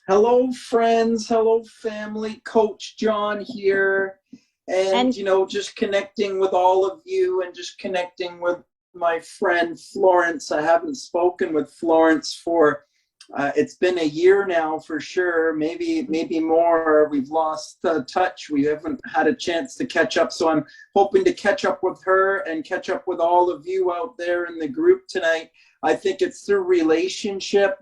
Hello, friends. Hello, family. Coach John here. And, And just connecting with all of you and just connecting with my friend Florence. I haven't spoken with Florence for, it's been a year now for sure, maybe more. We've lost touch. We haven't had a chance to catch up. So I'm hoping to catch up with her and catch up with all of you out there in the group tonight. I think it's through relationship.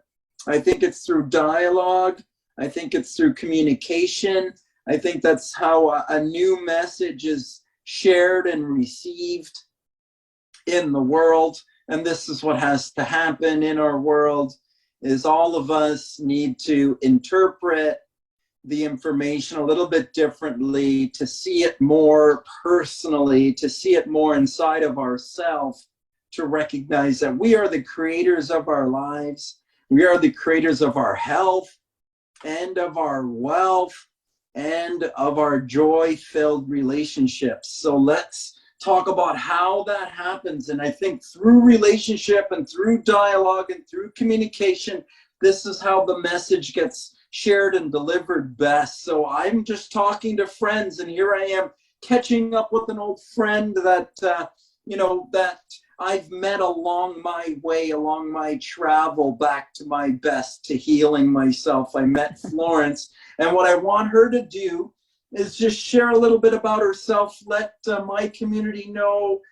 I think it's through dialogue. I think it's through communication. I think that's how a new message is shared and received in the world. And this is what has to happen in our world is all of us need to interpret the information a little bit differently, to see it more personally, to see it more inside of ourselves, to recognize that we are the creators of our lives. We are the creators of our health and of our wealth and of our joy-filled relationships. So let's talk about how that happens. And I think through relationship and through dialogue and through communication, this is how the message gets shared and delivered best. So I'm just talking to friends, and here I am catching up with an old friend that, that I've met along my way, along my travel back to my best, to healing myself. I met Florence, and what I want her to do is just share a little bit about herself, let my community know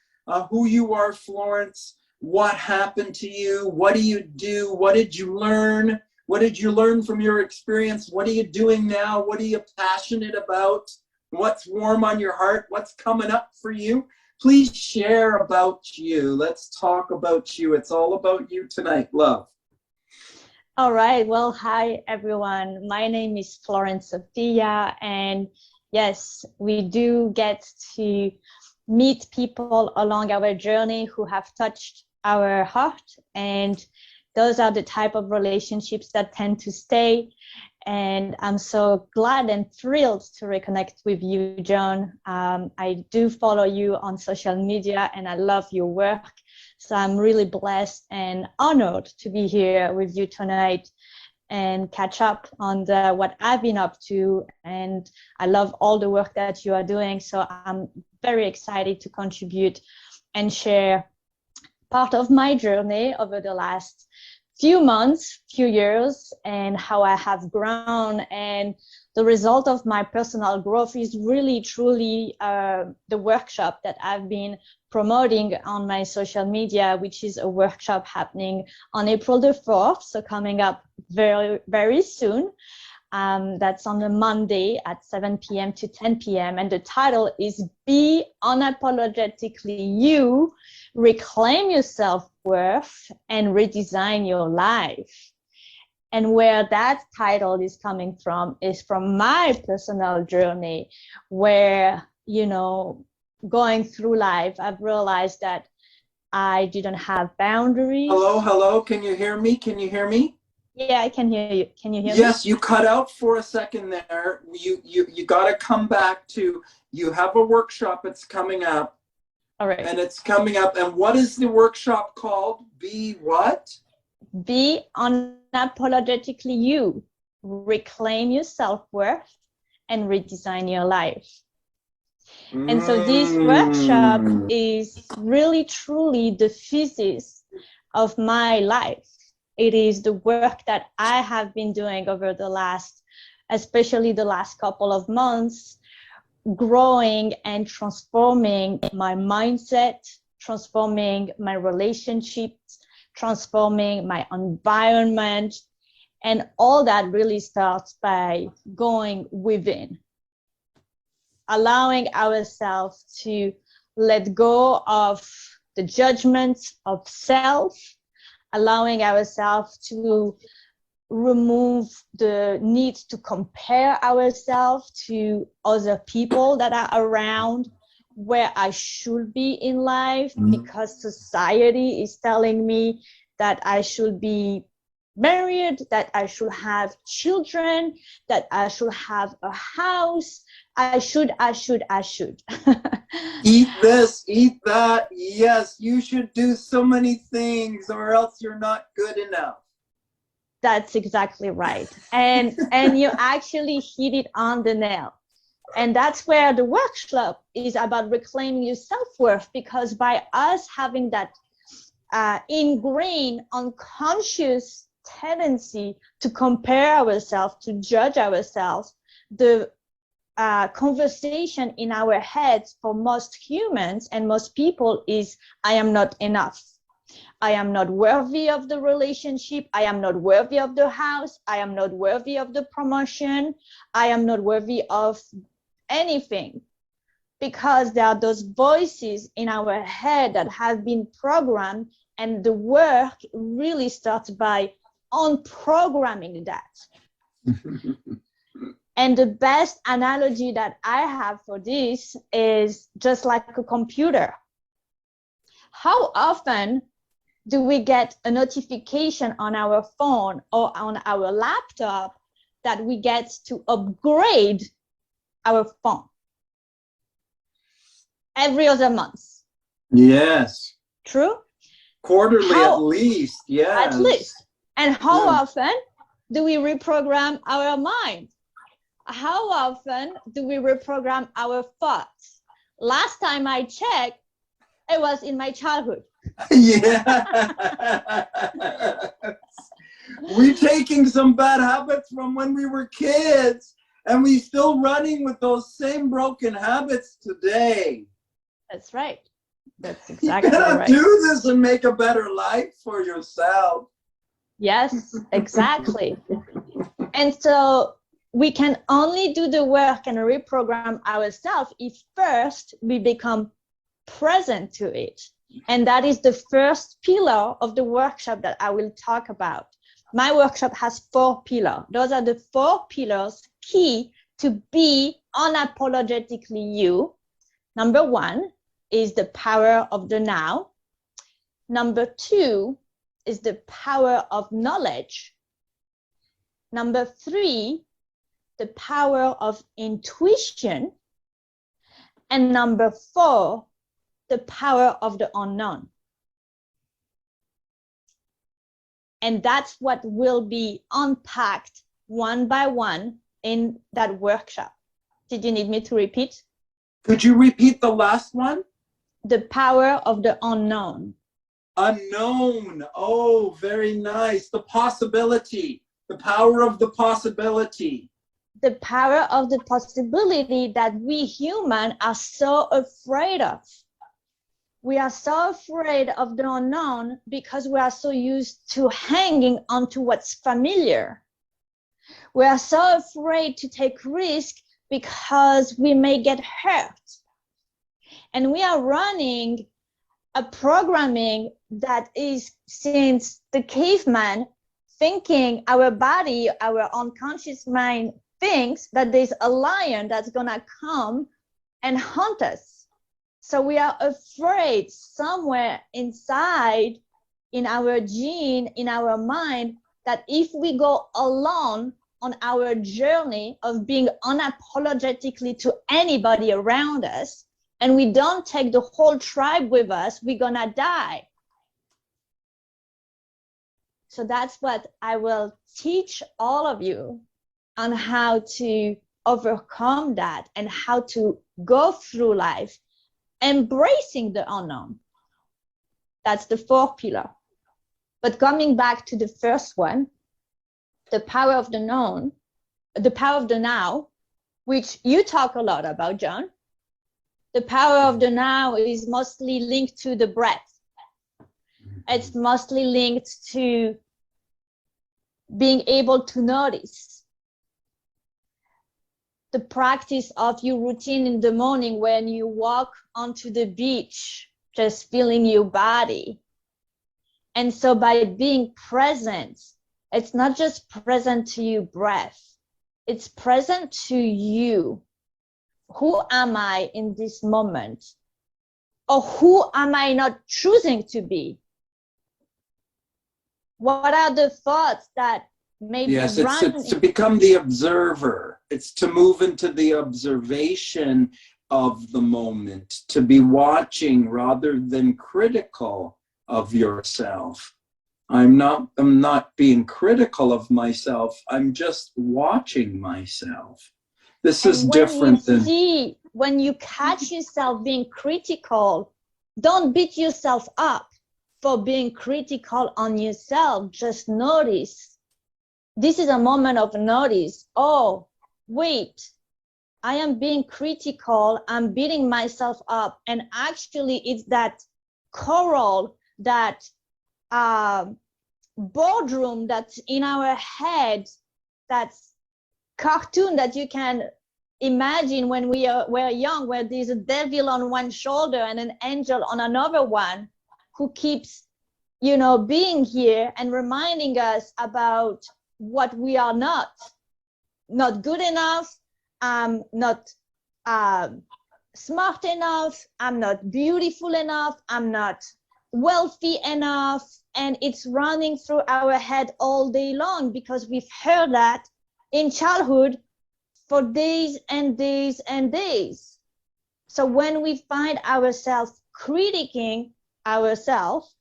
who you are, Florence, what happened to you, what do you do, what did you learn, what did you learn from your experience, what are you doing now, what are you passionate about, what's warm on your heart, what's coming up for you. Please share about you. Let's talk about you. It's all about you tonight, love. all right, well, hi everyone. My name is Florence Sophia, and yes, we do get to meet people along our journey who have touched our heart, and those are the type of relationships that tend to stay. And I'm so glad and thrilled to reconnect with you, John. I do follow you on social media and I love your work. So I'm really blessed and honored to be here with you tonight and catch up on what I've been up to. And I love all the work that you are doing. So I'm very excited to contribute and share part of my journey over the last few months, few years, and how I have grown. And the result of my personal growth is really, truly the workshop that I've been promoting on my social media, which is a workshop happening on April the 4th, so coming up very, very soon. That's on a Monday at 7 p.m. to 10 p.m. And the title is Be Unapologetically You, Reclaim Your Self-Worth and Redesign Your Life. And where that title is coming from is from my personal journey, where, going through life, I've realized that I didn't have boundaries. Hello. Can you hear me? Can you hear me? Yeah, I can hear you. Can you hear me? Yes, you cut out for a second there. You got to come back to, you have a workshop that's coming up. All right. And it's coming up. And what is the workshop called? Be what? Be unapologetically you. Reclaim your self-worth and redesign your life. And so this workshop is really, truly the thesis of my life. It is the work that I have been doing over especially the last couple of months, growing and transforming my mindset, transforming my relationships, transforming my environment. And all that really starts by going within, allowing ourselves to let go of the judgments of self, allowing ourselves to remove the need to compare ourselves to other people that are around, where I should be in life, because society is telling me that I should be married, that I should have children, that I should have a house. I should. Eat this, eat that. Yes, you should do so many things or else you're not good enough. That's exactly right. And you actually hit it on the nail. And that's where the workshop is about reclaiming your self-worth, because by us having that ingrained unconscious tendency to compare ourselves, to judge ourselves, the conversation in our heads for most humans and most people is, I am not enough. I am not worthy of the relationship. I am not worthy of the house. I am not worthy of the promotion. I am not worthy of anything, because there are those voices in our head that have been programmed, and the work really starts by unprogramming that. And the best analogy that I have for this is just like a computer. How often do we get a notification on our phone or on our laptop that we get to upgrade our phone? Every other month. Yes. True? Quarterly at least, yes. At least. And how often do we reprogram our mind? How often do we reprogram our thoughts? Last time I checked, it was in my childhood. Yeah. We're taking some bad habits from when we were kids, and we still running with those same broken habits today. That's right. That's exactly you gotta right. do this and make a better life for yourself. Yes, exactly. And so we can only do the work and reprogram ourselves if first we become present to it. And that is the first pillar of the workshop that I will talk about. My workshop has 4 pillars. Those are the 4 pillars key to be unapologetically you. Number 1 is the power of the now. Number 2 is the power of knowledge. Number 3, the power of intuition. And number 4, the power of the unknown. And that's what will be unpacked one by one in that workshop. Did you need me to repeat? Could you repeat the last one? The power of the unknown. Unknown. Oh, very nice. The possibility. The power of the possibility. The power of the possibility that we humans are so afraid of. We are so afraid of the unknown because we are so used to hanging onto what's familiar. We are so afraid to take risks because we may get hurt. And we are running a programming that is since the caveman, thinking our body, our unconscious mind thinks that there's a lion that's gonna come and hunt us. So we are afraid somewhere inside in our gene, in our mind, that if we go alone on our journey of being unapologetically to anybody around us, and we don't take the whole tribe with us, we're gonna die. So that's what I will teach all of you on how to overcome that and how to go through life embracing the unknown. That's the 4th pillar. But coming back to the first one, the power of the known, the power of the now, which you talk a lot about, John. The power of the now is mostly linked to the breath. It's mostly linked to being able to notice. The practice of your routine in the morning when you walk onto the beach, just feeling your body. And so by being present, it's not just present to your breath, it's present to you. Who am I in this moment? Or who am I not choosing to be? What are the thoughts that may be running? Yes, it's to become the observer. It's to move into the observation of the moment, to be watching rather than critical of yourself. I'm not being critical of myself. I'm just watching myself. This is And different than when you catch yourself being critical, don't beat yourself up for being critical on yourself. Just notice. This is a moment of notice. Oh, wait, I am being critical. I'm beating myself up. And actually, it's that coral, that boardroom that's in our head, that's cartoon that you can imagine when we're young, where there's a devil on one shoulder and an angel on another one, who keeps, being here and reminding us about what we are not good enough. I'm not smart enough. I'm not beautiful enough. I'm not wealthy enough. And it's running through our head all day long because we've heard that in childhood for days and days and days. So when we find ourselves critiquing ourselves,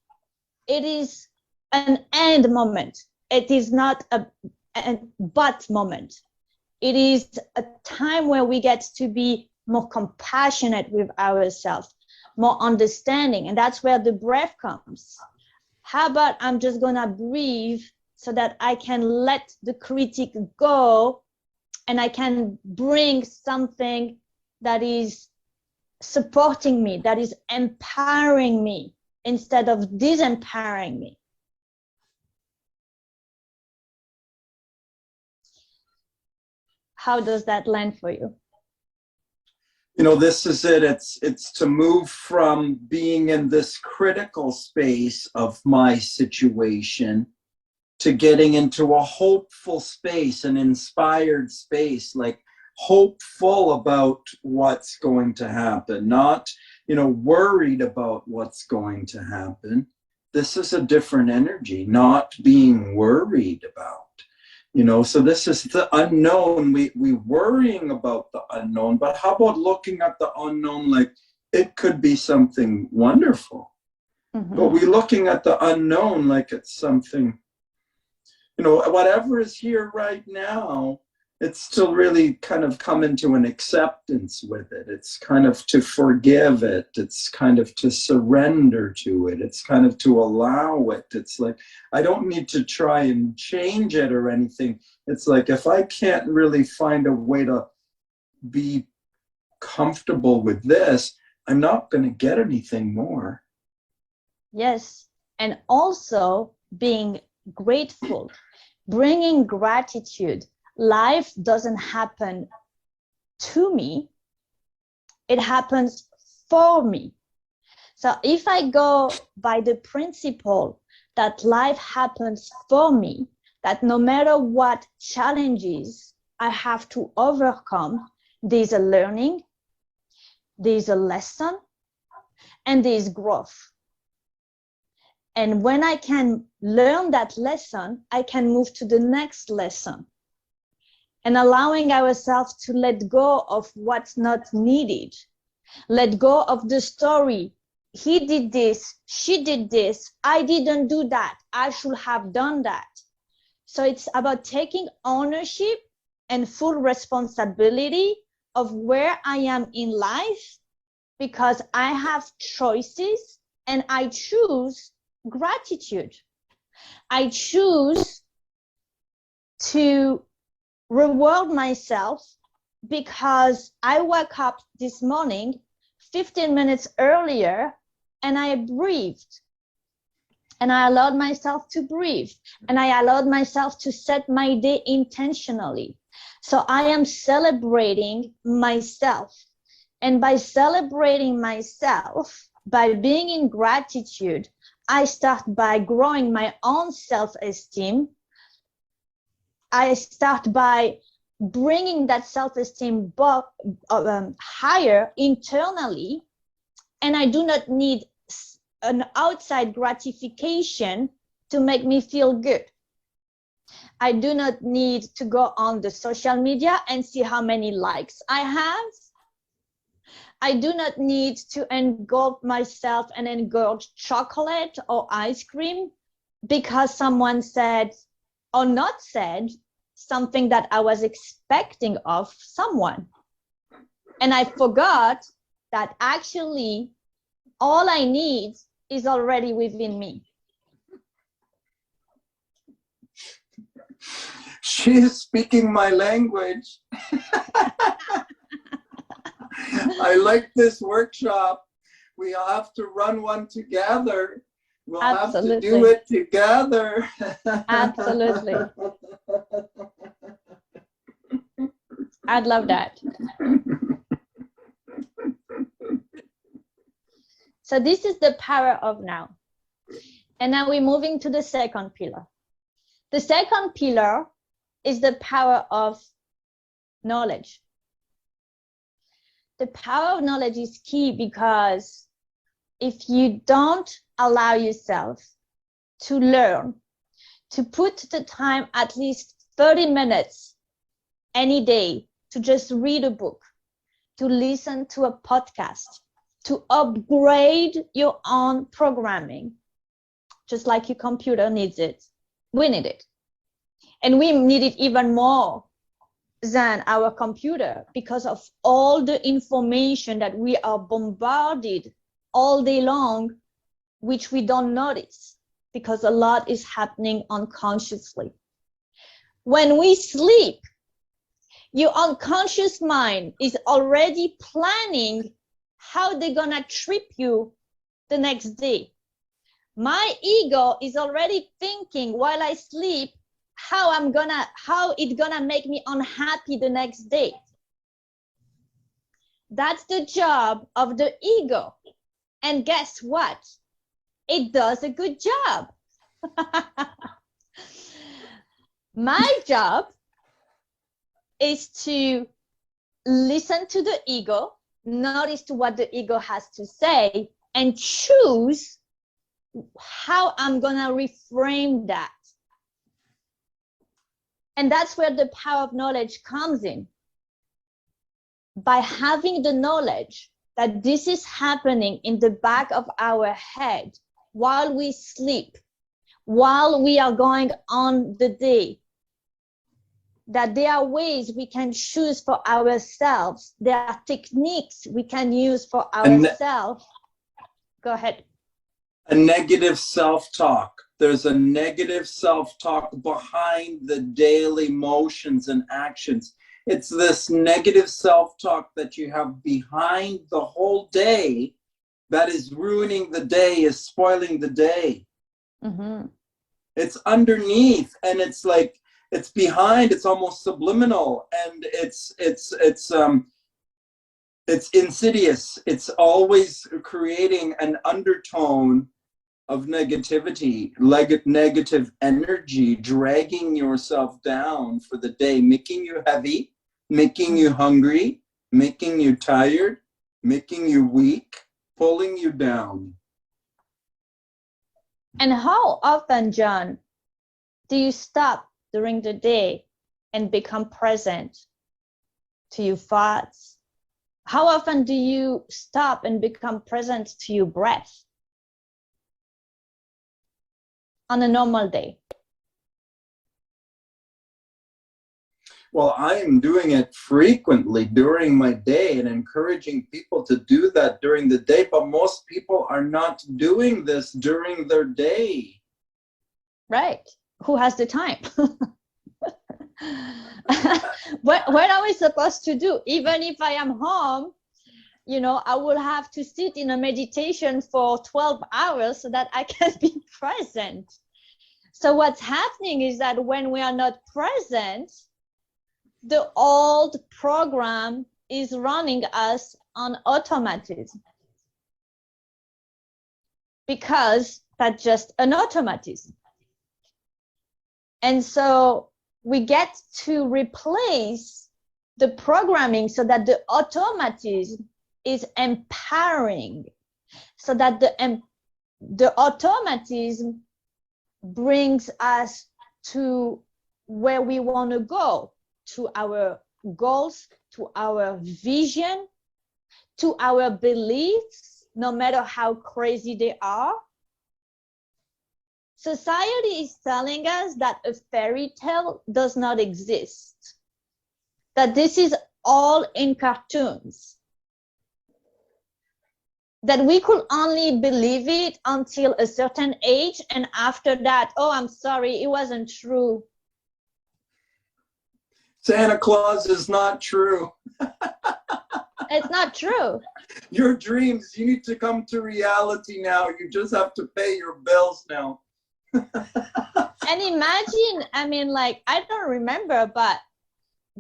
it is an and moment. It is not a but moment. It is a time where we get to be more compassionate with ourselves, more understanding. And that's where the breath comes. How about I'm just gonna breathe so that I can let the critique go and I can bring something that is supporting me, that is empowering me instead of disempowering me. How does that land for you? This is it. It's to move from being in this critical space of my situation to getting into a hopeful space, an inspired space, like hopeful about what's going to happen, not, worried about what's going to happen. This is a different energy, not being worried about. So this is the unknown. We worrying about the unknown, but how about looking at the unknown like it could be something wonderful? Mm-hmm. But we looking at the unknown like it's something, whatever is here right now, it's still really kind of come into an acceptance with it. It's kind of to forgive it. It's kind of to surrender to it. It's kind of to allow it. It's like, I don't need to try and change it or anything. It's like, if I can't really find a way to be comfortable with this, I'm not going to get anything more. Yes. And also being grateful, bringing gratitude. Life doesn't happen to me, it happens for me. So if I go by the principle that life happens for me, that no matter what challenges I have to overcome, there's a learning, there's a lesson, and there's growth. And when I can learn that lesson, I can move to the next lesson. And allowing ourselves to let go of what's not needed. Let go of the story. He did this, she did this, I didn't do that, I should have done that. So it's about taking ownership and full responsibility of where I am in life, because I have choices and I choose gratitude. I choose to reward myself because I woke up this morning 15 minutes earlier and I breathed. And I allowed myself to breathe. And I allowed myself to set my day intentionally. So I am celebrating myself. And by celebrating myself, by being in gratitude, I start by growing my own self-esteem. I start by bringing that self-esteem higher internally, and I do not need an outside gratification to make me feel good. I do not need to go on the social media and see how many likes I have. I do not need to engulf myself and engorge chocolate or ice cream because someone said or not said something that I was expecting of someone. And I forgot that actually all I need is already within me. She is speaking my language. I like this workshop. We have to run one together. We'll Absolutely. have to do it together. Absolutely. I'd love that. So this is the power of now. And now we're moving to the second pillar. The second pillar is the power of knowledge. The power of knowledge is key because if you don't allow yourself to learn, to put the time at least 30 minutes any day to just read a book, to listen to a podcast, to upgrade your own programming, just like your computer needs it, we need it. And we need it even more than our computer because of all the information that we are bombarded all day long, which we don't notice because a lot is happening unconsciously. When we sleep, your unconscious mind is already planning how they're gonna trip you the next day. My ego is already thinking while I sleep how it's gonna make me unhappy the next day. That's the job of the ego. And guess what? It does a good job. My job is to listen to the ego, notice to what the ego has to say, and choose how I'm gonna reframe that. And that's where the power of knowledge comes in. By having the knowledge that this is happening in the back of our head while we sleep, while we are going on the day, that there are ways we can choose for ourselves. There are techniques we can use for ourselves. Go ahead. A negative self-talk. There's a negative self-talk behind the daily motions and actions. It's this negative self-talk that you have behind the whole day that is ruining the day, is spoiling the day. Mm-hmm. It's underneath, and it's like, it's behind, it's almost subliminal, and it's insidious. It's always creating an undertone of negativity, like negative energy, dragging yourself down for the day, making you heavy, making you hungry, making you tired, making you weak, pulling you down. And how often, John, do you stop during the day and become present to your thoughts? How often do you stop and become present to your breath on a normal day? Well, I am doing it frequently during my day and encouraging people to do that during the day, but most people are not doing this during their day. Right. Who has the time? What are we supposed to do? Even if I am home, you know, I will have to sit in a meditation for 12 hours so that I can be present. So what's happening is that when we are not present, the old program is running us on automatism, because that's just an automatism. And so we get to replace the programming so that the automatism is empowering, so that the automatism brings us to where we want to go, to our goals, to our vision, to our beliefs, no matter how crazy they are. society is telling us that a fairy tale does not exist, that this is all in cartoons, that we could only believe it until a certain age, and after that, oh, I'm sorry, it wasn't true. Santa Claus is not true. It's not true. Your dreams, you need to come to reality now. You just have to pay your bills now. And imagine, I mean, like, I don't remember, but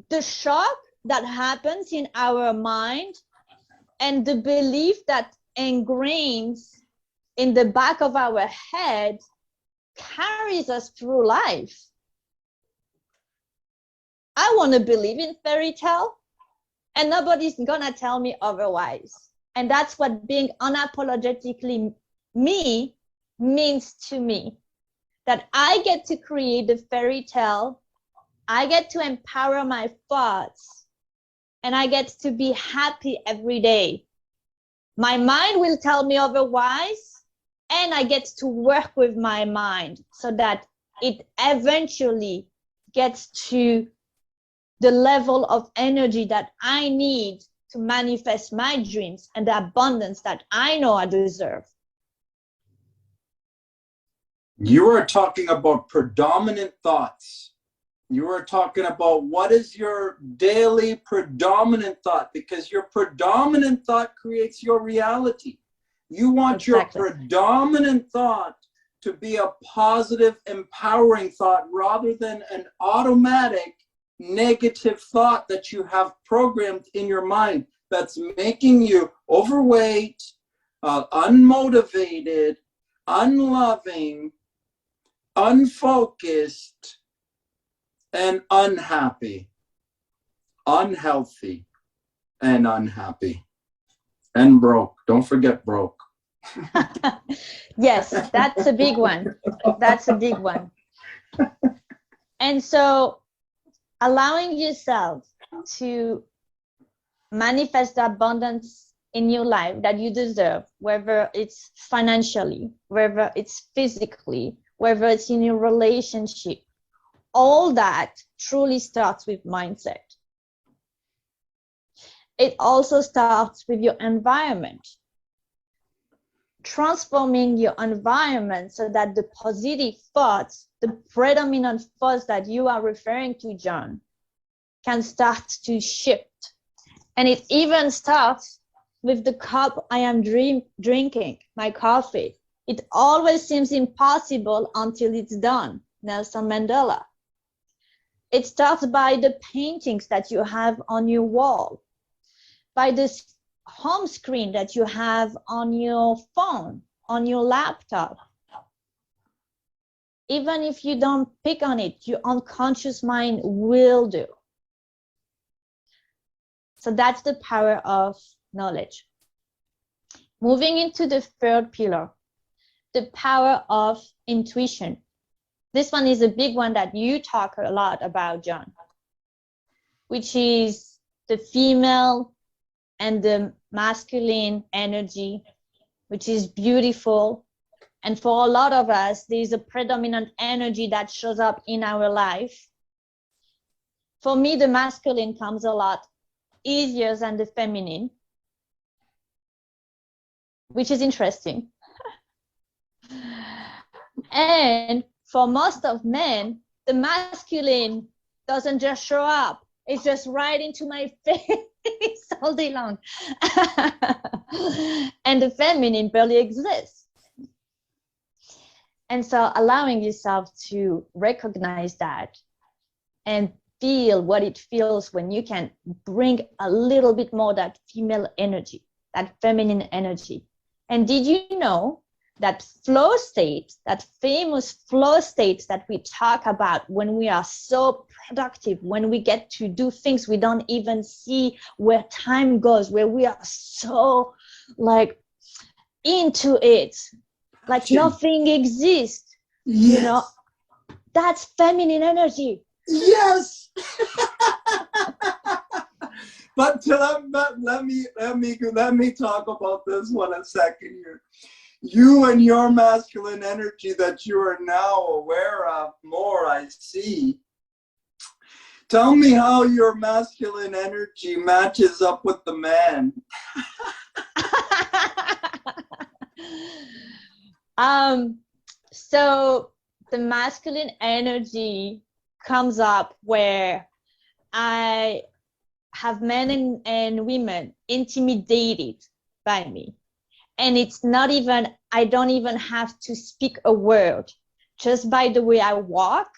the shock that happens in our mind and the belief that ingrains in the back of our head carries us through life. I want to believe in fairy tale, and nobody's gonna tell me otherwise. And that's what being unapologetically me means to me. That I get to create the fairy tale, I get to empower my thoughts, and I get to be happy every day. My mind will tell me otherwise, and I get to work with my mind so that it eventually gets to the level of energy that I need to manifest my dreams and the abundance that I know I deserve. You are talking about predominant thoughts. You are talking about what is your daily predominant thought, because your predominant thought creates your reality. You want your predominant thought to be a positive, empowering thought rather than an automatic negative thought that you have programmed in your mind that's making you overweight, unmotivated, unloving, unfocused, and unhappy, unhealthy, and unhappy, and broke. Don't forget broke. Yes, that's a big one. That's a big one. And so allowing yourself to manifest the abundance in your life that you deserve, whether it's financially, whether it's physically, whether it's in your relationship, all that truly starts with mindset. It also starts with your environment. Transforming your environment so that the positive thoughts, the predominant thoughts that you are referring to, John, can start to shift. And it even starts with the cup I am drinking, my coffee. It always seems impossible until it's done. Nelson Mandela. It starts by the paintings that you have on your wall, by the home screen that you have on your phone, on your laptop. Even if you don't pick on it, your unconscious mind will do. So that's the power of knowledge. Moving into the third pillar, the power of intuition. This one is a big one that you talk a lot about, John, which is the female and the masculine energy, which is beautiful. And for a lot of us, there's a predominant energy that shows up in our life. For me, the masculine comes a lot easier than the feminine, which is interesting. And for most of men, the masculine doesn't just show up. It's just right into my face all day long. And the feminine barely exists. And so allowing yourself to recognize that and feel what it feels when you can bring a little bit more that female energy, that feminine energy. And did you know that flow state, that famous flow state that we talk about when we are so productive, when we get to do things we don't even see where time goes, where we are so like into it, like nothing exists. Yes. You know, that's feminine energy. Yes. But let me talk about this one a second here. You and your masculine energy that you are now aware of more, I see. Tell me how your masculine energy matches up with the man. So the masculine energy comes up where I have men and women intimidated by me. And it's not even, I don't even have to speak a word. Just by the way I walk,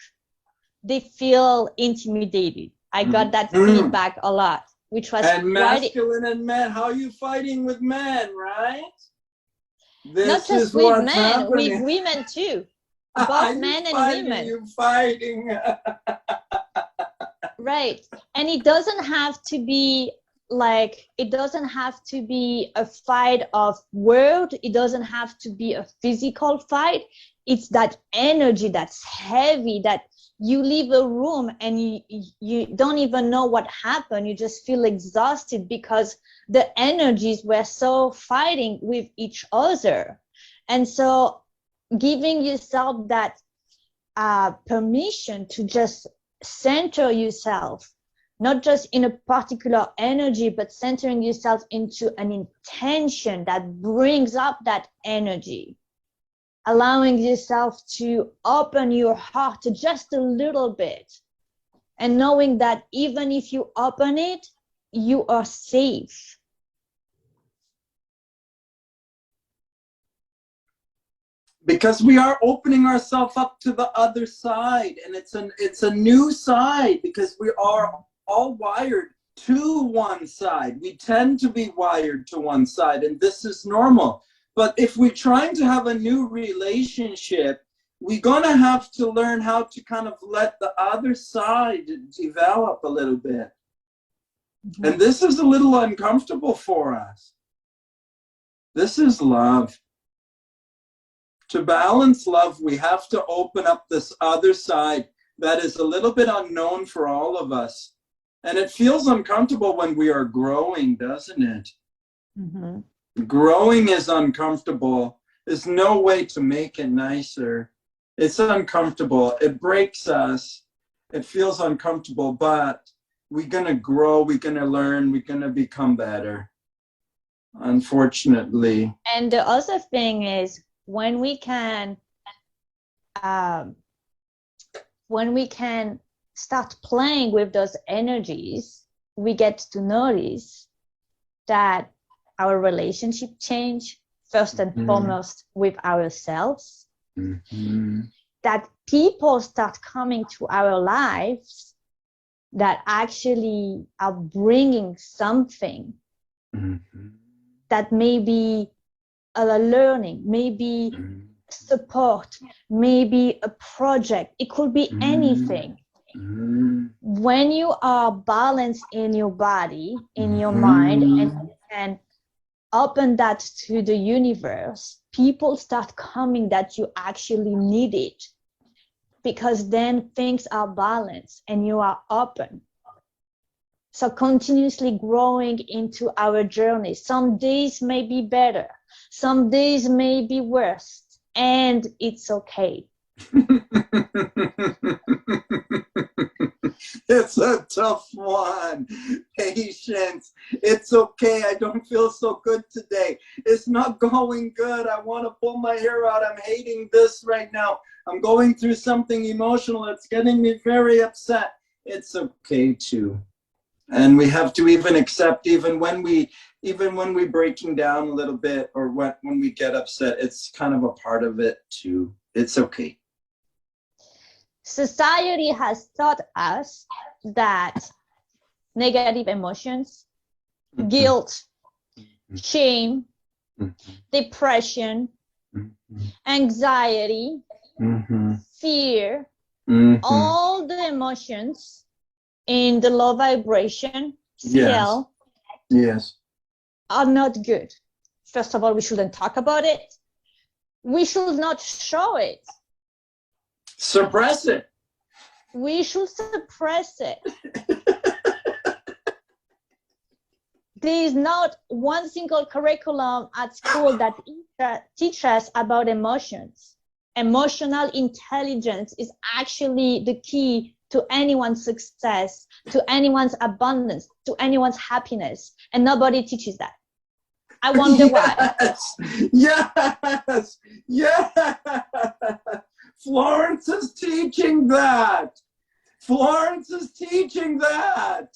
they feel intimidated. I got that feedback a lot, which was and masculine and men. How are you fighting with men, right? This not just with men, with women too. Both men and women. You fighting. Right. And it doesn't have to be like, it doesn't have to be a fight of word. It doesn't have to be a physical fight. It's that energy that's heavy that you leave a room and you don't even know what happened. You just feel exhausted because the energies were so fighting with each other. And so giving yourself that permission to just center yourself, not just in a particular energy, but centering yourself into an intention that brings up that energy, allowing yourself to open your heart just a little bit, and knowing that even if you open it, you are safe. Because we are opening ourselves up to the other side, and it's a new side, because we are all wired to one side. We tend to be wired to one side, and this is normal. But if we're trying to have a new relationship, we're gonna have to learn how to kind of let the other side develop a little bit. Mm-hmm. And this is a little uncomfortable for us. This is love. To balance love, we have to open up this other side that is a little bit unknown for all of us. And it feels uncomfortable when we are growing, doesn't it? Mm-hmm. Growing is uncomfortable. There's no way to make it nicer. It's uncomfortable. It breaks us. It feels uncomfortable, but we're going to grow. We're going to learn. We're going to become better, unfortunately. And the other thing is, when we can start playing with those energies, we get to notice that our relationship change, first and foremost with ourselves, that people start coming to our lives that actually are bringing something that may be a learning, maybe support, maybe a project. It could be anything. When you are balanced in your body, in your mind, and you can open that to the universe, people start coming that you actually need it, because then things are balanced and you are open. So continuously growing into our journey. Some days may be better, some days may be worse, and it's okay. It's a tough one. Patience. It's okay. I don't feel so good today. It's not going good. I want to pull my hair out. I'm hating this right now. I'm going through something emotional. It's getting me very upset. It's okay too. And we have to even accept, even when we breaking down a little bit, or when we get upset, it's kind of a part of it too. It's okay. Society has taught us that negative emotions, guilt, shame, depression, anxiety, fear, all the emotions in the low vibration scale, yes, are not good. First of all, we shouldn't talk about it. We should not show it. Suppress it. We should suppress it. there is not one single curriculum at school that teach us about emotions. Emotional intelligence is actually the key to anyone's success, to anyone's abundance, to anyone's happiness, and nobody teaches that. I wonder why. Yes, yes. Florence is teaching that. Florence is teaching that.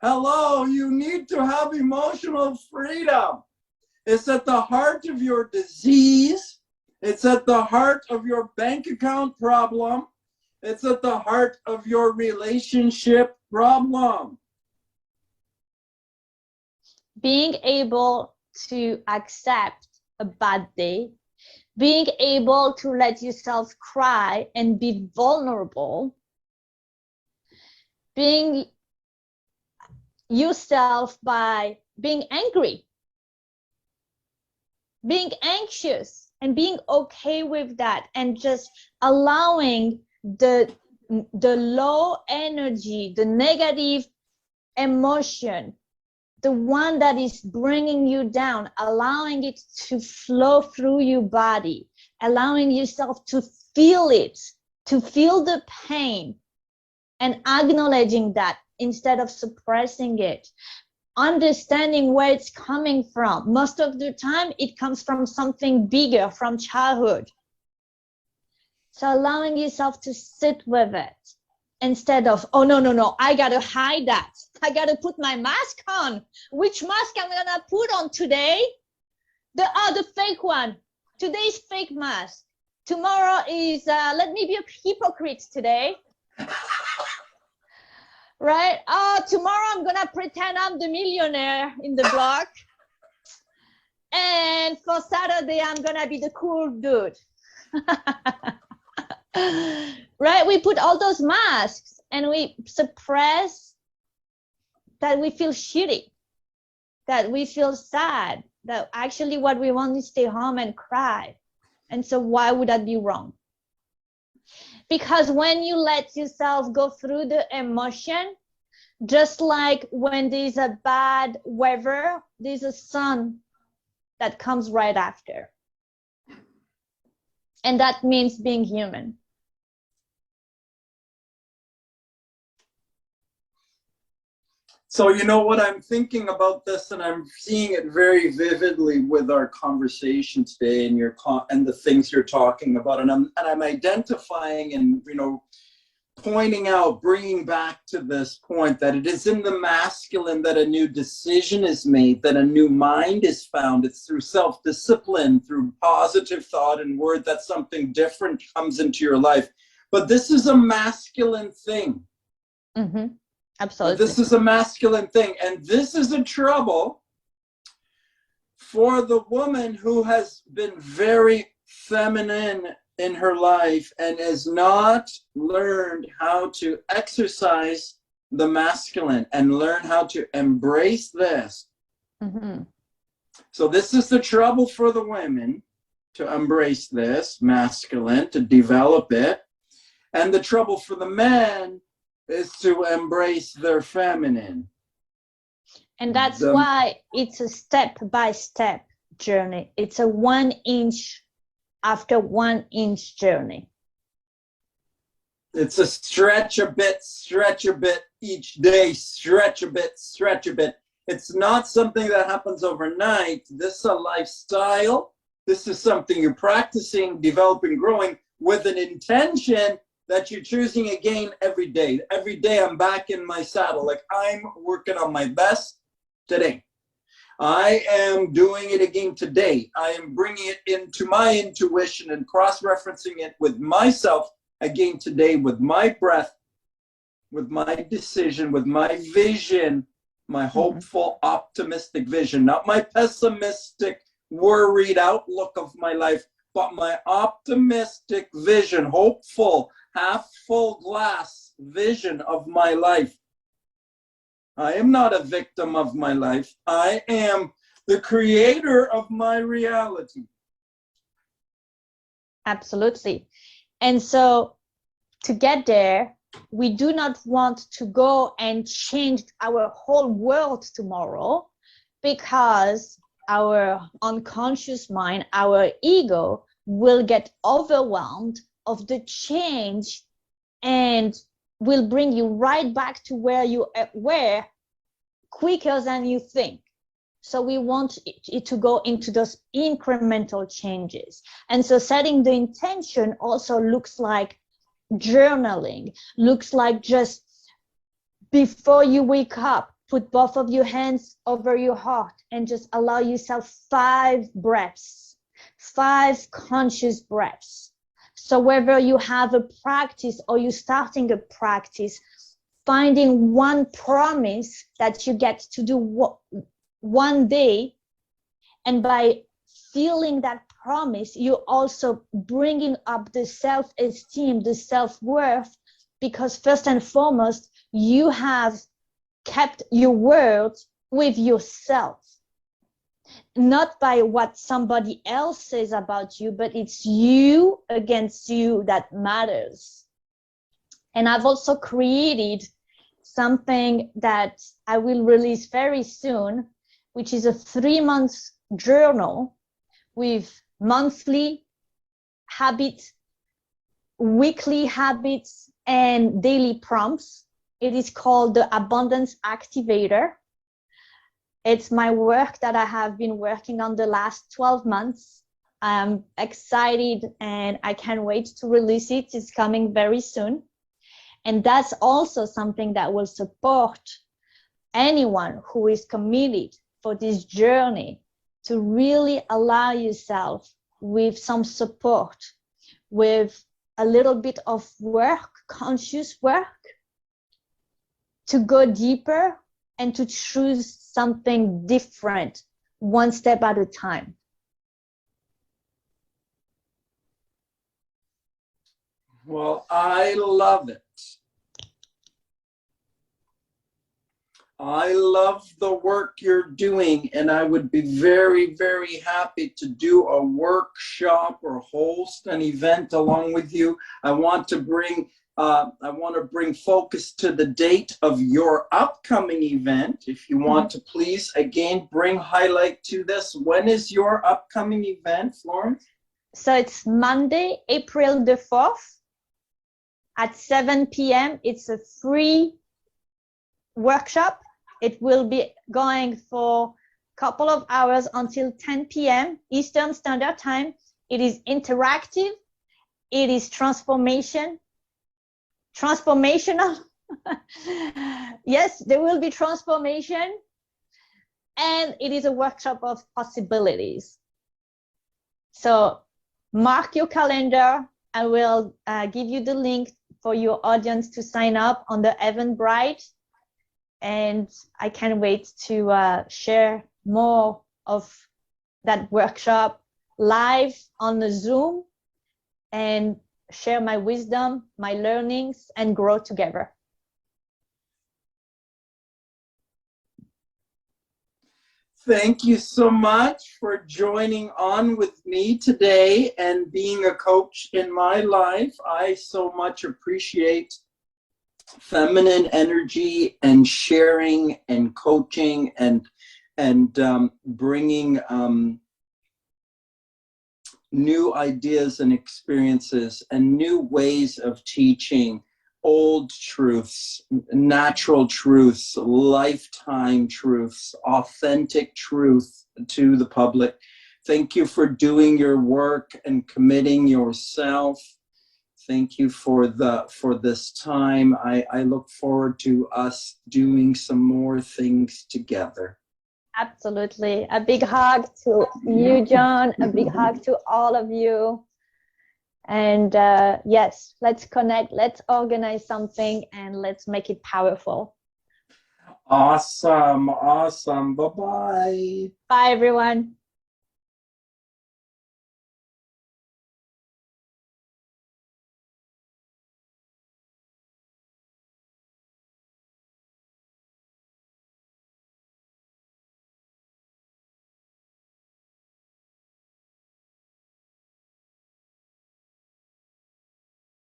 Hello, you need to have emotional freedom. It's at the heart of your disease. It's at the heart of your bank account problem. It's at the heart of your relationship problem. Being able to accept a bad day, being able to let yourself cry and be vulnerable, being yourself by being angry, being anxious, and being okay with that, and just allowing the low energy, the negative emotion, the one that is bringing you down, allowing it to flow through your body, allowing yourself to feel it, to feel the pain, and acknowledging that instead of suppressing it, understanding where it's coming from. Most of the time, it comes from something bigger, from childhood. So allowing yourself to sit with it instead of, oh, no, I got to hide that. I got to put my mask on. Which mask am I going to put on today? The fake one. Today's fake mask. Tomorrow is, let me be a hypocrite today. Right? Tomorrow I'm going to pretend I'm the millionaire in the block. And for Saturday, I'm going to be the cool dude. Right? We put all those masks and we suppress that we feel shitty, that we feel sad, that actually what we want is stay home and cry. And so why would that be wrong? Because when you let yourself go through the emotion, just like when there's a bad weather, there's a sun that comes right after. And that means being human. So you know what, I'm thinking about this, and I'm seeing it very vividly with our conversation today, and and the things you're talking about, and I'm identifying and pointing out, bringing back to this point that it is in the masculine that a new decision is made, that a new mind is found. It's through self-discipline, through positive thought and word, that something different comes into your life. But this is a masculine thing. Mm-hmm. Absolutely. This is a masculine thing. And this is a trouble for the woman who has been very feminine in her life and has not learned how to exercise the masculine and learn how to embrace this. Mm-hmm. So this is the trouble for the women, to embrace this masculine, to develop it. And the trouble for the men is to embrace their feminine. And that's why it's a step-by-step journey. It's a 1 inch after 1 inch journey. It's a stretch a bit each day, stretch a bit. It's not something that happens overnight. This is a lifestyle. This is something you're practicing, developing, growing with an intention that you're choosing again every day. Every day I'm back in my saddle. Like, I'm working on my best today. I am doing it again today. I am bringing it into my intuition and cross-referencing it with myself again today, with my breath, with my decision, with my vision, my hopeful, optimistic vision, not my pessimistic, worried outlook of my life, but my optimistic vision, hopeful, half full glass vision of my life. I am not a victim of my life. I am the creator of my reality. Absolutely. And so to get there, we do not want to go and change our whole world tomorrow. because our unconscious mind, our ego, will get overwhelmed of the change and will bring you right back to where you were quicker than you think. So we want it to go into those incremental changes. And so setting the intention also looks like journaling, looks like just before you wake up, put both of your hands over your heart and just allow yourself 5 breaths, 5 conscious breaths. So whether you have a practice or you're starting a practice, finding one promise that you get to do one day, and by feeling that promise, you're also bringing up the self-esteem, the self-worth, because first and foremost, you have kept your word with yourself, not by what somebody else says about you, but it's you against you that matters. And I've also created something that I will release very soon, which is a 3-month journal with monthly habits, weekly habits, and daily prompts. It is called the Abundance Activator. It's my work that I have been working on the last 12 months. I'm excited and I can't wait to release it. It's coming very soon. And that's also something that will support anyone who is committed for this journey to really allow yourself with some support, with a little bit of work, conscious work, to go deeper and to choose something different, one step at a time. Well, I love it. I love the work you're doing, and I would be very, very happy to do a workshop or host an event along with you. I want to bring focus to the date of your upcoming event. If you want to please, again, bring highlight to this. When is your upcoming event, Florence? So it's Monday, April the 4th at 7 p.m. It's a free workshop. It will be going for a couple of hours until 10 p.m. Eastern Standard Time. It is interactive. It is transformational. Yes, there will be transformation. And it is a workshop of possibilities. So mark your calendar. I will give you the link for your audience to sign up on the Eventbrite. And I can't wait to share more of that workshop live on the Zoom and share my wisdom, my learnings, and grow together. Thank you so much for joining on with me today and being a coach in my life. I so much appreciate feminine energy and sharing and coaching and bringing new ideas and experiences and new ways of teaching old truths, natural truths, lifetime truths, authentic truth to the public. Thank you for doing your work and committing yourself. Thank you for this time. I look forward to us doing some more things together. Absolutely. A big hug to you, John. A big hug to all of you. And yes, let's connect. Let's organize something and let's make it powerful. Awesome. Awesome. Bye-bye. Bye, everyone.